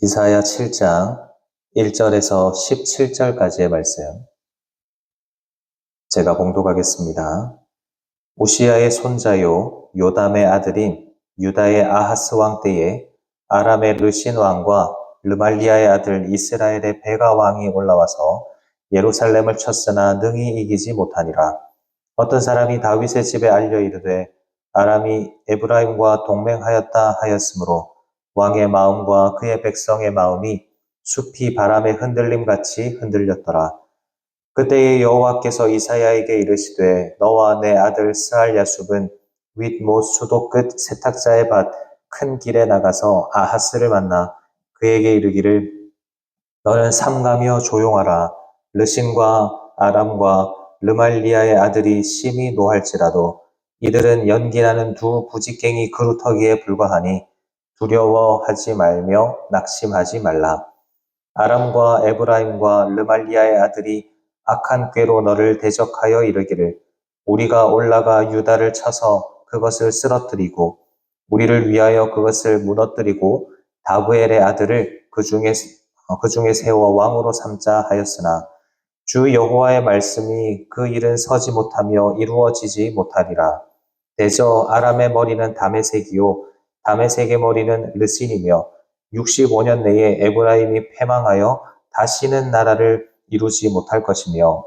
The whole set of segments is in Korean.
이사야 7장 1절에서 17절까지의 말씀 제가 봉독하겠습니다. 우시야의 손자요 요담의 아들인 유다의 아하스 왕 때에 아람의 르신 왕과 르말리아의 아들 이스라엘의 베가 왕이 올라와서 예루살렘을 쳤으나 능히 이기지 못하니라. 어떤 사람이 다윗의 집에 알려 이르되 아람이 에브라임과 동맹하였다 하였으므로 왕의 마음과 그의 백성의 마음이 숲이 바람의 흔들림같이 흔들렸더라. 그때에 여호와께서 이사야에게 이르시되 너와 내 아들 스알야숲은 윗못 수도 끝 세탁자의 밭 큰 길에 나가서 아하스를 만나 그에게 이르기를 너는 삼가며 조용하라. 르신과 아람과 르말리아의 아들이 심히 노할지라도 이들은 연기나는 두 부직갱이 그루터기에 불과하니 두려워하지 말며 낙심하지 말라. 아람과 에브라임과 르말리아의 아들이 악한 꾀로 너를 대적하여 이르기를 우리가 올라가 유다를 쳐서 그것을 쓰러뜨리고 우리를 위하여 그것을 무너뜨리고 다브엘의 아들을 그 중에 세워 왕으로 삼자 하였으나 주 여호와의 말씀이 그 일은 서지 못하며 이루어지지 못하리라. 대저 아람의 머리는 다메섹이요 다메섹의 머리는 르신이며 65년 내에 에브라임이 패망하여 다시는 나라를 이루지 못할 것이며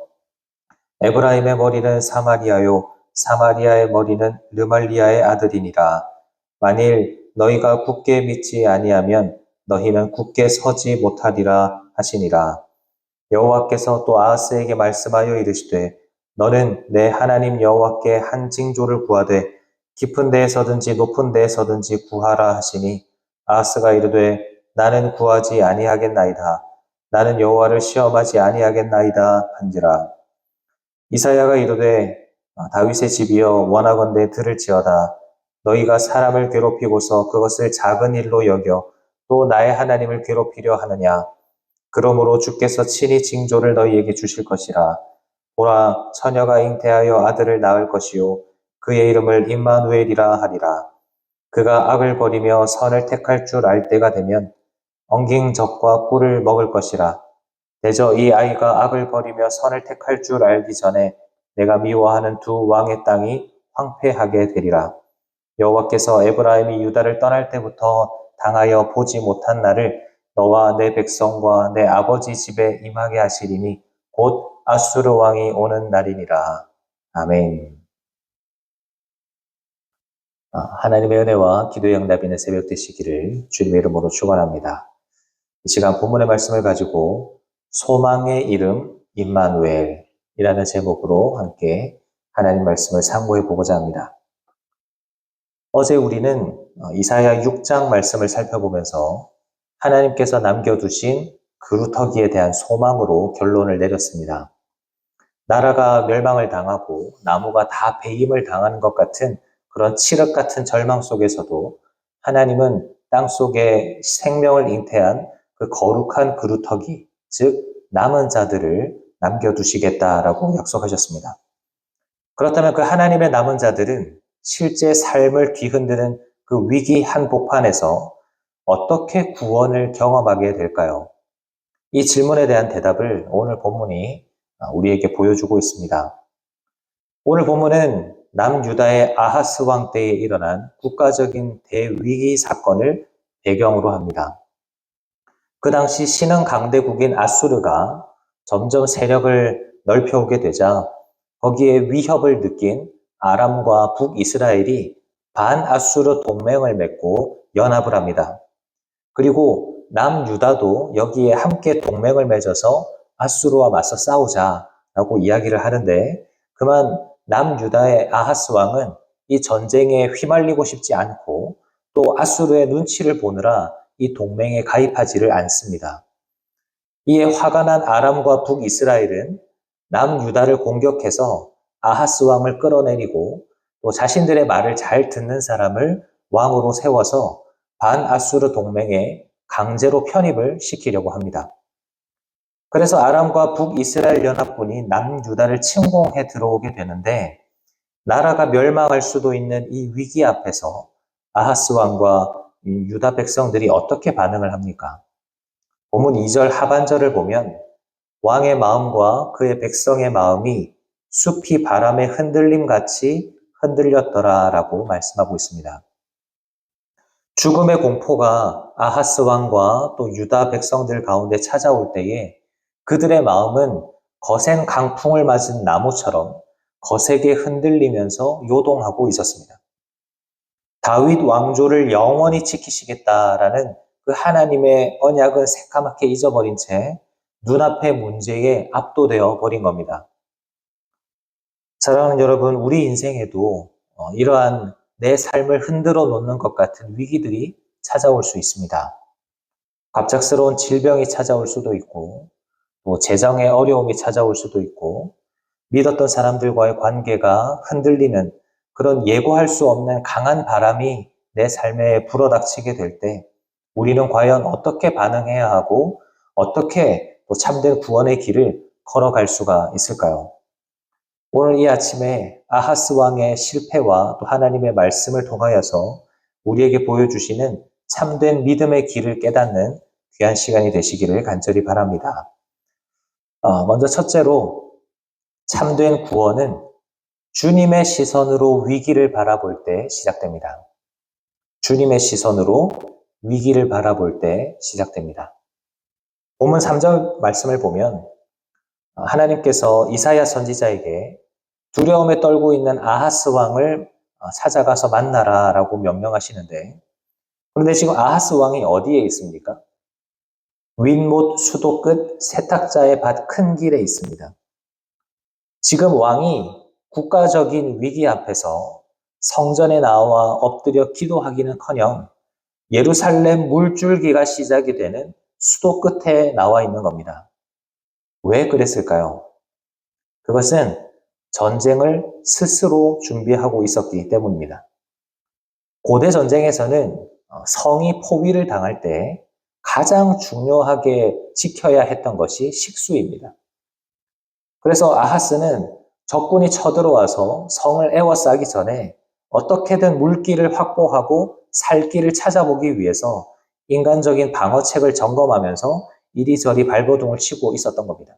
에브라임의 머리는 사마리아요 사마리아의 머리는 르말리아의 아들이니라. 만일 너희가 굳게 믿지 아니하면 너희는 굳게 서지 못하리라 하시니라. 여호와께서 또 아하스에게 말씀하여 이르시되 너는 내 하나님 여호와께 한 징조를 구하되 깊은 데에서든지 높은 데에서든지 구하라 하시니 아하스가 이르되 나는 구하지 아니하겠나이다. 나는 여호와를 시험하지 아니하겠나이다 한지라. 이사야가 이르되 다윗의 집이여 원하건대 들을지어다. 너희가 사람을 괴롭히고서 그것을 작은 일로 여겨 또 나의 하나님을 괴롭히려 하느냐. 그러므로 주께서 친히 징조를 너희에게 주실 것이라. 보라, 처녀가 잉태하여 아들을 낳을 것이요 그의 이름을 임마누엘이라 하리라. 그가 악을 버리며 선을 택할 줄 알 때가 되면 엉긴 젖과 꿀을 먹을 것이라. 대저 이 아이가 악을 버리며 선을 택할 줄 알기 전에 내가 미워하는 두 왕의 땅이 황폐하게 되리라. 여호와께서 에브라임이 유다를 떠날 때부터 당하여 보지 못한 날을 너와 내 백성과 내 아버지 집에 임하게 하시리니 곧 아수르 왕이 오는 날이니라. 아멘. 하나님의 은혜와 기도의 응답이 있는 새벽 되시기를 주님의 이름으로 축원합니다. 이 시간 본문의 말씀을 가지고 소망의 이름 임마누엘이라는 제목으로 함께 하나님 말씀을 상고해 보고자 합니다. 어제 우리는 이사야 6장 말씀을 살펴보면서 하나님께서 남겨두신 그루터기에 대한 소망으로 결론을 내렸습니다. 나라가 멸망을 당하고 나무가 다 배임을 당하는 것 같은 그런 칠흑 같은 절망 속에서도 하나님은 땅 속에 생명을 잉태한 그 거룩한 그루터기, 즉 남은 자들을 남겨두시겠다라고 약속하셨습니다. 그렇다면 그 하나님의 남은 자들은 실제 삶을 뒤흔드는 그 위기 한복판에서 어떻게 구원을 경험하게 될까요? 이 질문에 대한 대답을 오늘 본문이 우리에게 보여주고 있습니다. 오늘 본문은 남유다의 아하스 왕 때에 일어난 국가적인 대위기 사건을 배경으로 합니다. 그 당시 신흥 강대국인 아수르가 점점 세력을 넓혀오게 되자 거기에 위협을 느낀 아람과 북이스라엘이 반아수르 동맹을 맺고 연합을 합니다. 그리고 남유다도 여기에 함께 동맹을 맺어서 아수르와 맞서 싸우자라고 이야기를 하는데 그만 남유다의 아하스 왕은 이 전쟁에 휘말리고 싶지 않고 또 아수르의 눈치를 보느라 이 동맹에 가입하지를 않습니다. 이에 화가 난 아람과 북이스라엘은 남유다를 공격해서 아하스 왕을 끌어내리고 또 자신들의 말을 잘 듣는 사람을 왕으로 세워서 반아수르 동맹에 강제로 편입을 시키려고 합니다. 그래서 아람과 북이스라엘 연합군이 남유다를 침공해 들어오게 되는데 나라가 멸망할 수도 있는 이 위기 앞에서 아하스 왕과 유다 백성들이 어떻게 반응을 합니까? 본문 2절 하반절을 보면 왕의 마음과 그의 백성의 마음이 숲이 바람의 흔들림 같이 흔들렸더라라고 말씀하고 있습니다. 죽음의 공포가 아하스 왕과 또 유다 백성들 가운데 찾아올 때에 그들의 마음은 거센 강풍을 맞은 나무처럼 거세게 흔들리면서 요동하고 있었습니다. 다윗 왕조를 영원히 지키시겠다라는 그 하나님의 언약은 새까맣게 잊어버린 채 눈앞의 문제에 압도되어 버린 겁니다. 사랑하는 여러분, 우리 인생에도 이러한 내 삶을 흔들어 놓는 것 같은 위기들이 찾아올 수 있습니다. 갑작스러운 질병이 찾아올 수도 있고, 또 재정의 어려움이 찾아올 수도 있고, 믿었던 사람들과의 관계가 흔들리는 그런 예고할 수 없는 강한 바람이 내 삶에 불어닥치게 될 때, 우리는 과연 어떻게 반응해야 하고, 어떻게 또 참된 구원의 길을 걸어갈 수가 있을까요? 오늘 이 아침에 아하스 왕의 실패와 또 하나님의 말씀을 통하여서 우리에게 보여주시는 참된 믿음의 길을 깨닫는 귀한 시간이 되시기를 간절히 바랍니다. 먼저 첫째로 참된 구원은 주님의 시선으로 위기를 바라볼 때 시작됩니다. 주님의 시선으로 위기를 바라볼 때 시작됩니다. 본문 3절 말씀을 보면 하나님께서 이사야 선지자에게 두려움에 떨고 있는 아하스 왕을 찾아가서 만나라라고 명령하시는데, 그런데 지금 아하스 왕이 어디에 있습니까? 윗못 수도 끝 세탁자의 밭 큰 길에 있습니다. 지금 왕이 국가적인 위기 앞에서 성전에 나와 엎드려 기도하기는커녕 예루살렘 물줄기가 시작이 되는 수도 끝에 나와 있는 겁니다. 왜 그랬을까요? 그것은 전쟁을 스스로 준비하고 있었기 때문입니다. 고대 전쟁에서는 성이 포위를 당할 때 가장 중요하게 지켜야 했던 것이 식수입니다. 그래서 아하스는 적군이 쳐들어와서 성을 에워싸기 전에 어떻게든 물길을 확보하고 살 길을 찾아보기 위해서 인간적인 방어책을 점검하면서 이리저리 발버둥을 치고 있었던 겁니다.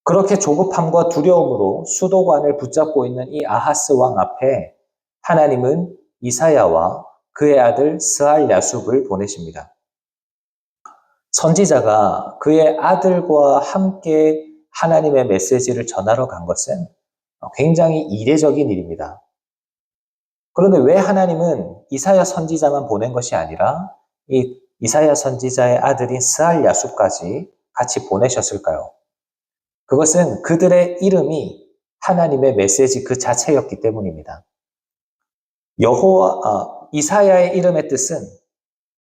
그렇게 조급함과 두려움으로 수도관을 붙잡고 있는 이 아하스 왕 앞에 하나님은 이사야와 그의 아들 스알 야숲을 보내십니다. 선지자가 그의 아들과 함께 하나님의 메시지를 전하러 간 것은 굉장히 이례적인 일입니다. 그런데 왜 하나님은 이사야 선지자만 보낸 것이 아니라 이 이사야 선지자의 아들인 스알 야숲까지 같이 보내셨을까요? 그것은 그들의 이름이 하나님의 메시지 그 자체였기 때문입니다. 이사야의 이름의 뜻은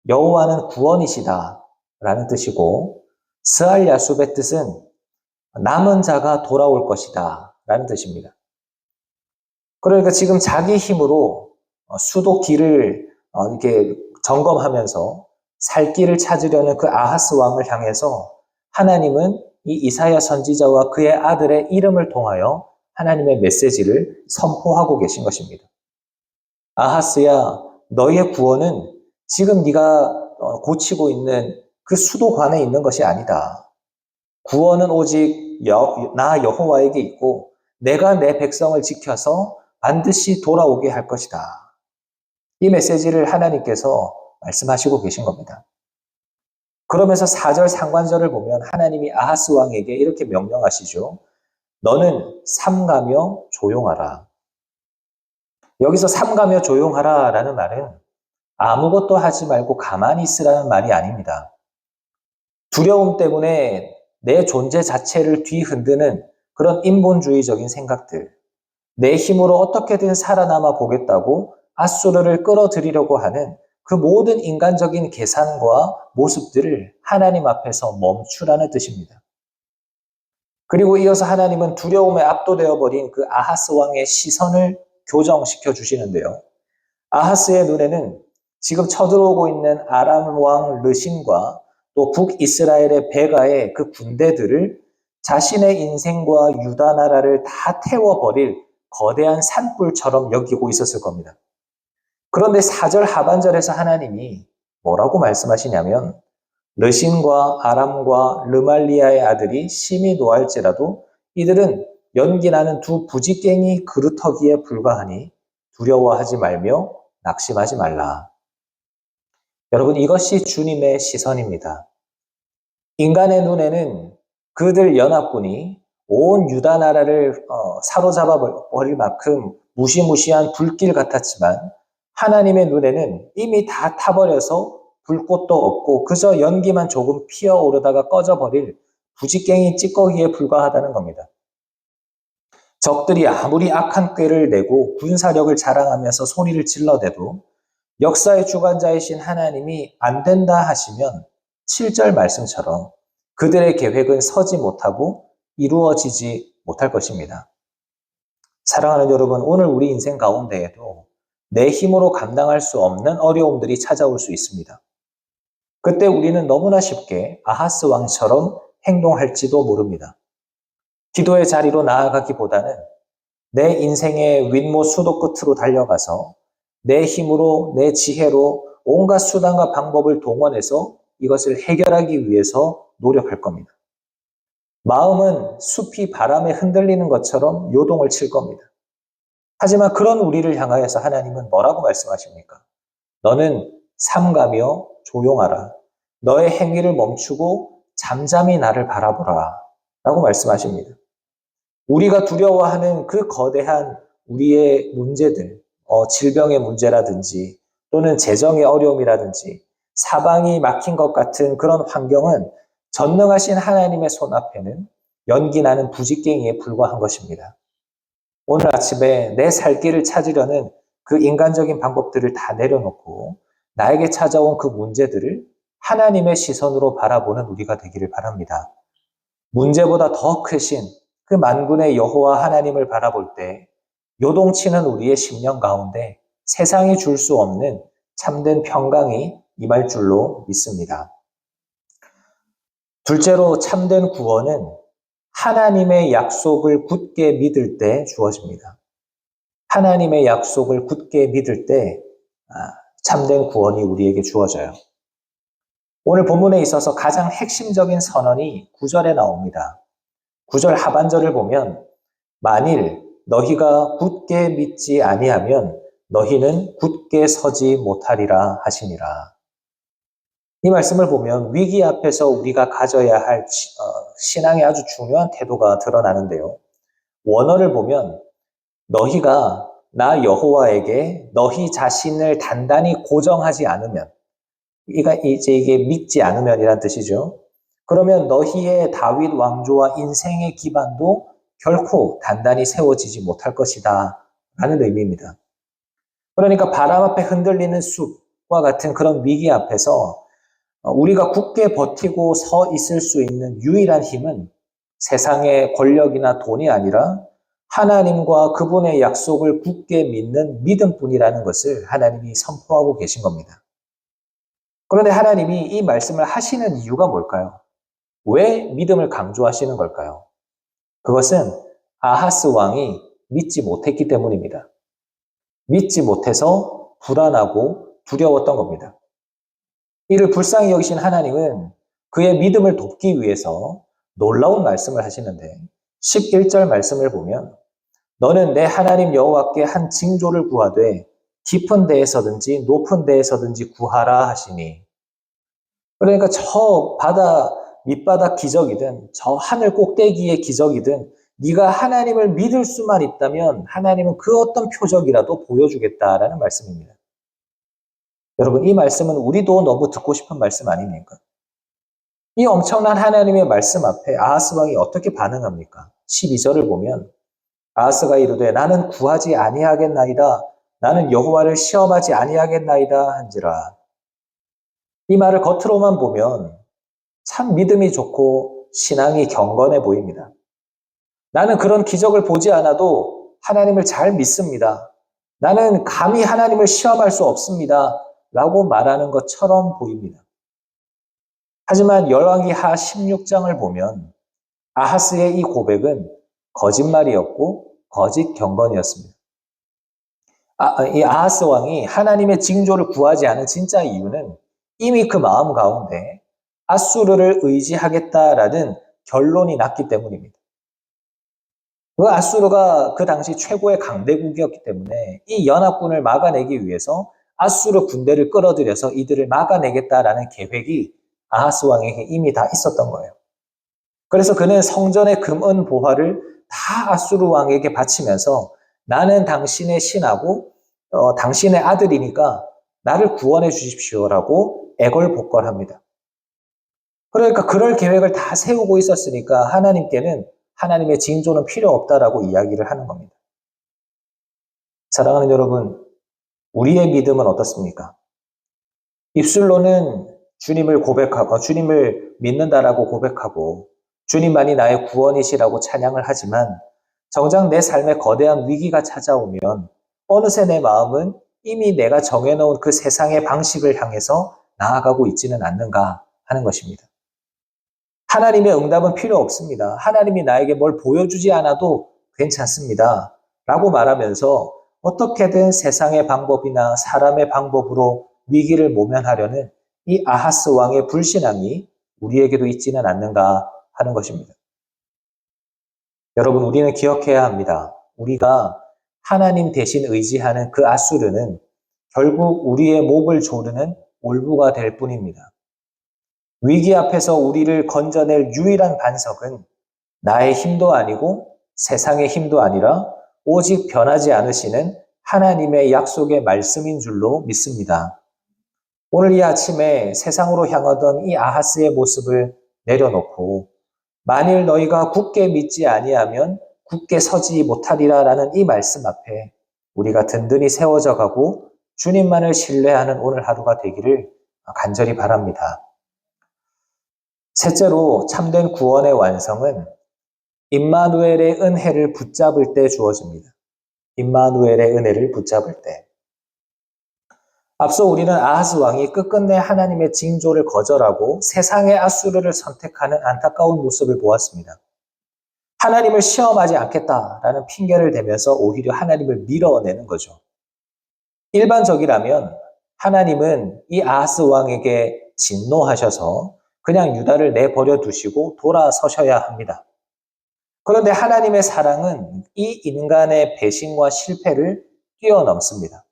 여호와는 구원이시다 라는 뜻이고, 스알 야숲의 뜻은 남은 자가 돌아올 것이다 라는 뜻입니다. 그러니까 지금 자기 힘으로 수도 길을 이렇게 점검하면서 살 길을 찾으려는 그 아하스 왕을 향해서 하나님은 이 이사야 선지자와 그의 아들의 이름을 통하여 하나님의 메시지를 선포하고 계신 것입니다. 아하스야, 너희의 구원은 지금 네가 고치고 있는 그 수도관에 있는 것이 아니다. 구원은 오직 나 여호와에게 있고 내가 내 백성을 지켜서 반드시 돌아오게 할 것이다. 이 메시지를 하나님께서 말씀하시고 계신 겁니다. 그러면서 4절 상관절을 보면 하나님이 아하스 왕에게 이렇게 명령하시죠. 너는 삼가며 조용하라. 여기서 삼가며 조용하라 라는 말은 아무것도 하지 말고 가만히 있으라는 말이 아닙니다. 두려움 때문에 내 존재 자체를 뒤흔드는 그런 인본주의적인 생각들, 내 힘으로 어떻게든 살아남아 보겠다고 아수르를 끌어들이려고 하는 그 모든 인간적인 계산과 모습들을 하나님 앞에서 멈추라는 뜻입니다. 그리고 이어서 하나님은 두려움에 압도되어 버린 그 아하스 왕의 시선을 교정시켜 주시는데요. 아하스의 눈에는 지금 쳐들어오고 있는 아람 왕 르신과 또 북이스라엘의 베가의 그 군대들을 자신의 인생과 유다 나라를 다 태워버릴 거대한 산불처럼 여기고 있었을 겁니다. 그런데 4절 하반절에서 하나님이 뭐라고 말씀하시냐면 르신과 아람과 르말리아의 아들이 심히 노할지라도 이들은 연기나는 두 부지깽이 그루터기에 불과하니 두려워하지 말며 낙심하지 말라. 여러분, 이것이 주님의 시선입니다. 인간의 눈에는 그들 연합군이 온 유다 나라를 사로잡아 버릴 만큼 무시무시한 불길 같았지만 하나님의 눈에는 이미 다 타버려서 불꽃도 없고 그저 연기만 조금 피어오르다가 꺼져버릴 부지깽이 찌꺼기에 불과하다는 겁니다. 적들이 아무리 악한 꾀를 내고 군사력을 자랑하면서 소리를 질러대도 역사의 주관자이신 하나님이 안 된다 하시면 7절 말씀처럼 그들의 계획은 서지 못하고 이루어지지 못할 것입니다. 사랑하는 여러분, 오늘 우리 인생 가운데에도 내 힘으로 감당할 수 없는 어려움들이 찾아올 수 있습니다. 그때 우리는 너무나 쉽게 아하스 왕처럼 행동할지도 모릅니다. 기도의 자리로 나아가기보다는 내 인생의 윗모 수도 끝으로 달려가서 내 힘으로, 내 지혜로 온갖 수단과 방법을 동원해서 이것을 해결하기 위해서 노력할 겁니다. 마음은 숲이 바람에 흔들리는 것처럼 요동을 칠 겁니다. 하지만 그런 우리를 향하여서 하나님은 뭐라고 말씀하십니까? 너는 삼가며 조용하라. 너의 행위를 멈추고 잠잠히 나를 바라보라. 라고 말씀하십니다. 우리가 두려워하는 그 거대한 우리의 문제들, 질병의 문제라든지 또는 재정의 어려움이라든지 사방이 막힌 것 같은 그런 환경은 전능하신 하나님의 손 앞에는 연기나는 부지깽이에 불과한 것입니다. 오늘 아침에 내 살 길을 찾으려는 그 인간적인 방법들을 다 내려놓고 나에게 찾아온 그 문제들을 하나님의 시선으로 바라보는 우리가 되기를 바랍니다. 문제보다 더 크신 그 만군의 여호와 하나님을 바라볼 때 요동치는 우리의 심령 가운데 세상이 줄 수 없는 참된 평강이 임할 줄로 믿습니다. 둘째로 참된 구원은 하나님의 약속을 굳게 믿을 때 주어집니다. 하나님의 약속을 굳게 믿을 때 참된 구원이 우리에게 주어져요. 오늘 본문에 있어서 가장 핵심적인 선언이 9절에 나옵니다. 9절 하반절을 보면 만일 너희가 굳게 믿지 아니하면 너희는 굳게 서지 못하리라 하시니라. 이 말씀을 보면 위기 앞에서 우리가 가져야 할 신앙의 아주 중요한 태도가 드러나는데요. 원어를 보면 너희가 나 여호와에게 너희 자신을 단단히 고정하지 않으면, 이게 믿지 않으면이란 뜻이죠. 그러면 너희의 다윗 왕조와 인생의 기반도 결코 단단히 세워지지 못할 것이다 라는 의미입니다. 그러니까 바람 앞에 흔들리는 숲과 같은 그런 위기 앞에서 우리가 굳게 버티고 서 있을 수 있는 유일한 힘은 세상의 권력이나 돈이 아니라 하나님과 그분의 약속을 굳게 믿는 믿음뿐이라는 것을 하나님이 선포하고 계신 겁니다. 그런데 하나님이 이 말씀을 하시는 이유가 뭘까요? 왜 믿음을 강조하시는 걸까요? 그것은 아하스 왕이 믿지 못했기 때문입니다. 믿지 못해서 불안하고 두려웠던 겁니다. 이를 불쌍히 여기신 하나님은 그의 믿음을 돕기 위해서 놀라운 말씀을 하시는데 11절 말씀을 보면 너는 내 하나님 여호와께 한 징조를 구하되 깊은 데에서든지 높은 데에서든지 구하라 하시니, 그러니까 저 바다 밑바닥 기적이든 저 하늘 꼭대기의 기적이든 네가 하나님을 믿을 수만 있다면 하나님은 그 어떤 표적이라도 보여주겠다라는 말씀입니다. 여러분, 이 말씀은 우리도 너무 듣고 싶은 말씀 아닙니까? 이 엄청난 하나님의 말씀 앞에 아하스 왕이 어떻게 반응합니까? 12절을 보면 아하스가 이르되 나는 구하지 아니하겠나이다. 나는 여호와를 시험하지 아니하겠나이다 한지라. 이 말을 겉으로만 보면 참 믿음이 좋고 신앙이 경건해 보입니다. 나는 그런 기적을 보지 않아도 하나님을 잘 믿습니다. 나는 감히 하나님을 시험할 수 없습니다. 라고 말하는 것처럼 보입니다. 하지만 열왕기하 16장을 보면 아하스의 이 고백은 거짓말이었고 거짓 경건이었습니다. 이 아하스 왕이 하나님의 징조를 구하지 않은 진짜 이유는 이미 그 마음 가운데 아수르를 의지하겠다라는 결론이 났기 때문입니다. 그 아수르가 그 당시 최고의 강대국이었기 때문에 이 연합군을 막아내기 위해서 아수르 군대를 끌어들여서 이들을 막아내겠다라는 계획이 아하스 왕에게 이미 다 있었던 거예요. 그래서 그는 성전의 금은 보화를 다 아수르 왕에게 바치면서 나는 당신의 신하고 당신의 아들이니까 나를 구원해 주십시오라고 애걸복걸합니다. 그러니까 그럴 계획을 다 세우고 있었으니까 하나님께는 하나님의 징조는 필요 없다라고 이야기를 하는 겁니다. 사랑하는 여러분, 우리의 믿음은 어떻습니까? 입술로는 주님을 고백하고 주님을 믿는다라고 고백하고 주님만이 나의 구원이시라고 찬양을 하지만 정작 내 삶에 거대한 위기가 찾아오면 어느새 내 마음은 이미 내가 정해놓은 그 세상의 방식을 향해서 나아가고 있지는 않는가 하는 것입니다. 하나님의 응답은 필요 없습니다. 하나님이 나에게 뭘 보여주지 않아도 괜찮습니다. 라고 말하면서 어떻게든 세상의 방법이나 사람의 방법으로 위기를 모면하려는 이 아하스 왕의 불신앙이 우리에게도 있지는 않는가 하는 것입니다. 여러분, 우리는 기억해야 합니다. 우리가 하나님 대신 의지하는 그 아수르는 결국 우리의 목을 조르는 올무가 될 뿐입니다. 위기 앞에서 우리를 건져낼 유일한 반석은 나의 힘도 아니고 세상의 힘도 아니라 오직 변하지 않으시는 하나님의 약속의 말씀인 줄로 믿습니다. 오늘 이 아침에 세상으로 향하던 이 아하스의 모습을 내려놓고 만일 너희가 굳게 믿지 아니하면 굳게 서지 못하리라라는 이 말씀 앞에 우리가 든든히 세워져 가고 주님만을 신뢰하는 오늘 하루가 되기를 간절히 바랍니다. 셋째로 참된 구원의 완성은 임마누엘의 은혜를 붙잡을 때 주어집니다. 임마누엘의 은혜를 붙잡을 때. 앞서 우리는 아하스 왕이 끝끝내 하나님의 징조를 거절하고 세상의 아수르를 선택하는 안타까운 모습을 보았습니다. 하나님을 시험하지 않겠다라는 핑계를 대면서 오히려 하나님을 밀어내는 거죠. 일반적이라면 하나님은 이 아하스 왕에게 진노하셔서 그냥 유다를 내버려 두시고 돌아서셔야 합니다. 그런데 하나님의 사랑은 이 인간의 배신과 실패를 뛰어넘습니다.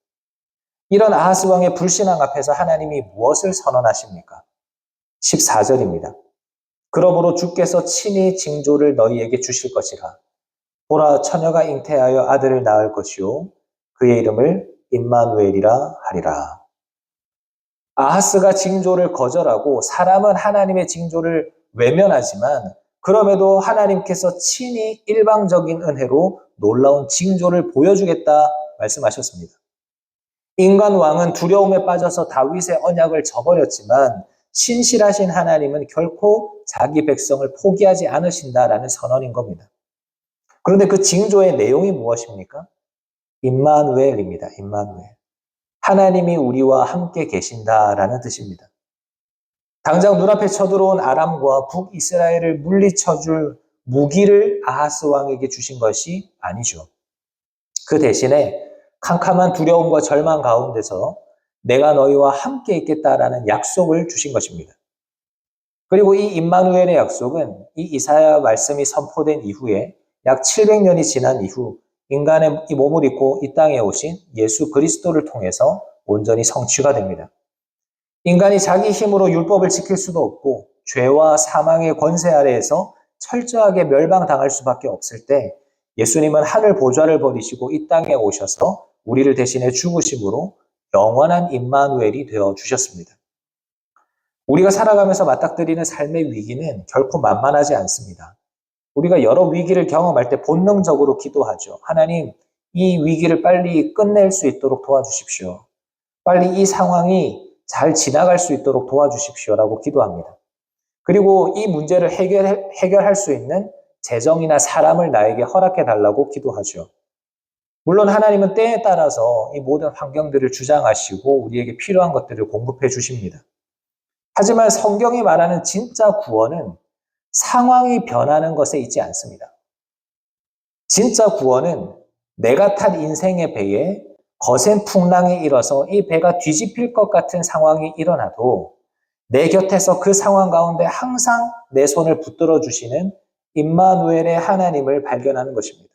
이런 아하스 왕의 불신앙 앞에서 하나님이 무엇을 선언하십니까? 14절입니다. 그러므로 주께서 친히 징조를 너희에게 주실 것이라. 보라, 처녀가 잉태하여 아들을 낳을 것이요 그의 이름을 임마누엘이라 하리라. 아하스가 징조를 거절하고 사람은 하나님의 징조를 외면하지만 그럼에도 하나님께서 친히 일방적인 은혜로 놀라운 징조를 보여주겠다 말씀하셨습니다. 인간 왕은 두려움에 빠져서 다윗의 언약을 저버렸지만 신실하신 하나님은 결코 자기 백성을 포기하지 않으신다라는 선언인 겁니다. 그런데 그 징조의 내용이 무엇입니까? 임마누엘입니다. 임마누엘. 하나님이 우리와 함께 계신다라는 뜻입니다. 당장 눈앞에 쳐들어온 아람과 북이스라엘을 물리쳐줄 무기를 아하스 왕에게 주신 것이 아니죠. 그 대신에 캄캄한 두려움과 절망 가운데서 내가 너희와 함께 있겠다라는 약속을 주신 것입니다. 그리고 이 임마누엘의 약속은 이 이사야 말씀이 선포된 이후에 약 700년이 지난 이후 인간의 이 몸을 입고 이 땅에 오신 예수 그리스도를 통해서 온전히 성취가 됩니다. 인간이 자기 힘으로 율법을 지킬 수도 없고 죄와 사망의 권세 아래에서 철저하게 멸망당할 수밖에 없을 때 예수님은 하늘 보좌를 버리시고 이 땅에 오셔서 우리를 대신해 죽으심으로 영원한 임마누엘이 되어 주셨습니다. 우리가 살아가면서 맞닥뜨리는 삶의 위기는 결코 만만하지 않습니다. 우리가 여러 위기를 경험할 때 본능적으로 기도하죠. 하나님, 이 위기를 빨리 끝낼 수 있도록 도와주십시오. 빨리 이 상황이 잘 지나갈 수 있도록 도와주십시오라고 기도합니다. 그리고 이 문제를 해결할 수 있는 재정이나 사람을 나에게 허락해 달라고 기도하죠. 물론 하나님은 때에 따라서 이 모든 환경들을 주장하시고 우리에게 필요한 것들을 공급해 주십니다. 하지만 성경이 말하는 진짜 구원은 상황이 변하는 것에 있지 않습니다. 진짜 구원은 내가 탄 인생의 배에 거센 풍랑이 일어서 이 배가 뒤집힐 것 같은 상황이 일어나도 내 곁에서 그 상황 가운데 항상 내 손을 붙들어 주시는 임마누엘의 하나님을 발견하는 것입니다.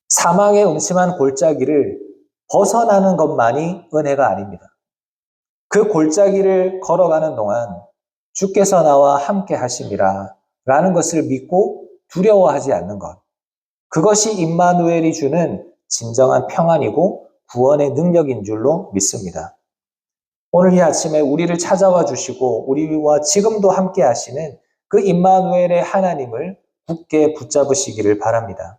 사망의 음침한 골짜기를 벗어나는 것만이 은혜가 아닙니다. 그 골짜기를 걸어가는 동안 주께서 나와 함께 하심이라 라는 것을 믿고 두려워하지 않는 것. 그것이 임마누엘이 주는 진정한 평안이고 구원의 능력인 줄로 믿습니다. 오늘 이 아침에 우리를 찾아와 주시고 우리와 지금도 함께 하시는 그 임마누엘의 하나님을 굳게 붙잡으시기를 바랍니다.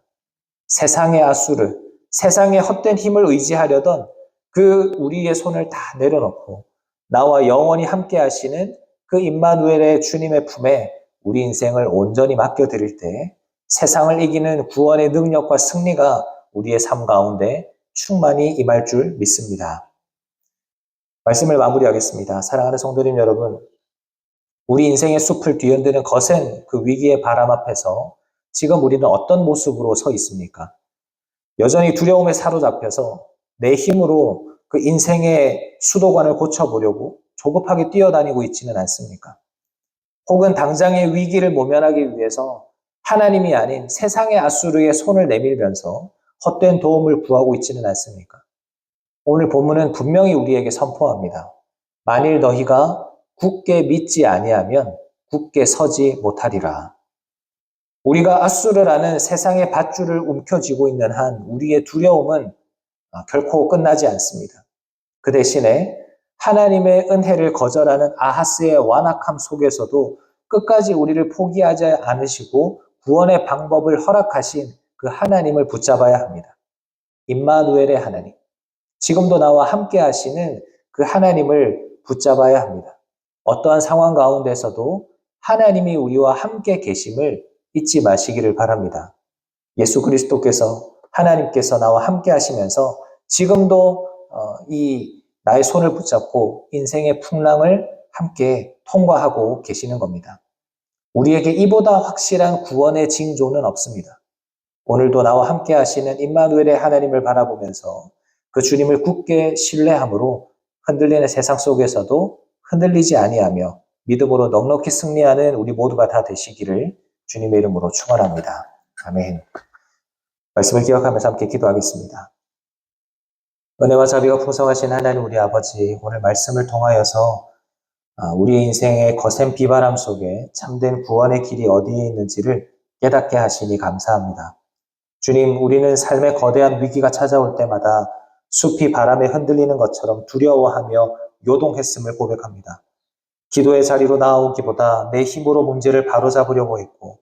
세상의 아수르, 세상의 헛된 힘을 의지하려던 그 우리의 손을 다 내려놓고 나와 영원히 함께 하시는 그 임마누엘의 주님의 품에 우리 인생을 온전히 맡겨드릴 때 세상을 이기는 구원의 능력과 승리가 우리의 삶 가운데 충만히 임할 줄 믿습니다. 말씀을 마무리하겠습니다. 사랑하는 성도님 여러분, 우리 인생의 숲을 뒤흔드는 거센 그 위기의 바람 앞에서 지금 우리는 어떤 모습으로 서 있습니까? 여전히 두려움에 사로잡혀서 내 힘으로 그 인생의 수도관을 고쳐보려고 조급하게 뛰어다니고 있지는 않습니까? 혹은 당장의 위기를 모면하기 위해서 하나님이 아닌 세상의 아수르의 손을 내밀면서 헛된 도움을 구하고 있지는 않습니까? 오늘 본문은 분명히 우리에게 선포합니다. 만일 너희가 굳게 믿지 아니하면 굳게 서지 못하리라. 우리가 아수르라는 세상의 밧줄을 움켜쥐고 있는 한 우리의 두려움은 결코 끝나지 않습니다. 그 대신에 하나님의 은혜를 거절하는 아하스의 완악함 속에서도 끝까지 우리를 포기하지 않으시고 구원의 방법을 허락하신 그 하나님을 붙잡아야 합니다. 임마누엘의 하나님, 지금도 나와 함께 하시는 그 하나님을 붙잡아야 합니다. 어떠한 상황 가운데서도 하나님이 우리와 함께 계심을 잊지 마시기를 바랍니다. 예수 그리스도께서 하나님께서 나와 함께 하시면서 지금도 이 나의 손을 붙잡고 인생의 풍랑을 함께 통과하고 계시는 겁니다. 우리에게 이보다 확실한 구원의 징조는 없습니다. 오늘도 나와 함께 하시는 임마누엘의 하나님을 바라보면서 그 주님을 굳게 신뢰함으로 흔들리는 세상 속에서도 흔들리지 아니하며 믿음으로 넉넉히 승리하는 우리 모두가 다 되시기를 주님의 이름으로 축원합니다. 아멘. 말씀을 기억하면서 함께 기도하겠습니다. 은혜와 자비가 풍성하신 하나님 우리 아버지, 오늘 말씀을 통하여서 우리의 인생의 거센 비바람 속에 참된 구원의 길이 어디에 있는지를 깨닫게 하시니 감사합니다. 주님, 우리는 삶의 거대한 위기가 찾아올 때마다 숲이 바람에 흔들리는 것처럼 두려워하며 요동했음을 고백합니다. 기도의 자리로 나아오기보다 내 힘으로 문제를 바로잡으려고 했고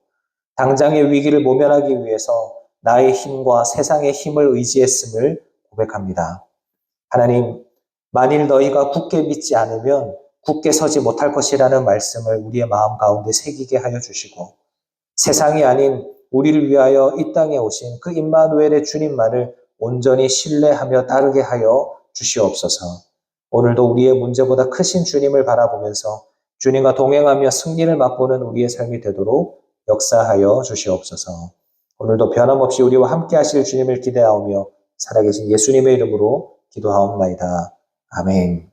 당장의 위기를 모면하기 위해서 나의 힘과 세상의 힘을 의지했음을 고백합니다. 하나님, 만일 너희가 굳게 믿지 않으면 굳게 서지 못할 것이라는 말씀을 우리의 마음 가운데 새기게 하여 주시고 세상이 아닌 우리를 위하여 이 땅에 오신 그 임마누엘의 주님만을 온전히 신뢰하며 따르게 하여 주시옵소서. 오늘도 우리의 문제보다 크신 주님을 바라보면서 주님과 동행하며 승리를 맛보는 우리의 삶이 되도록 역사하여 주시옵소서. 오늘도 변함없이 우리와 함께 하실 주님을 기대하오며 살아계신 예수님의 이름으로 기도하옵나이다. 아멘.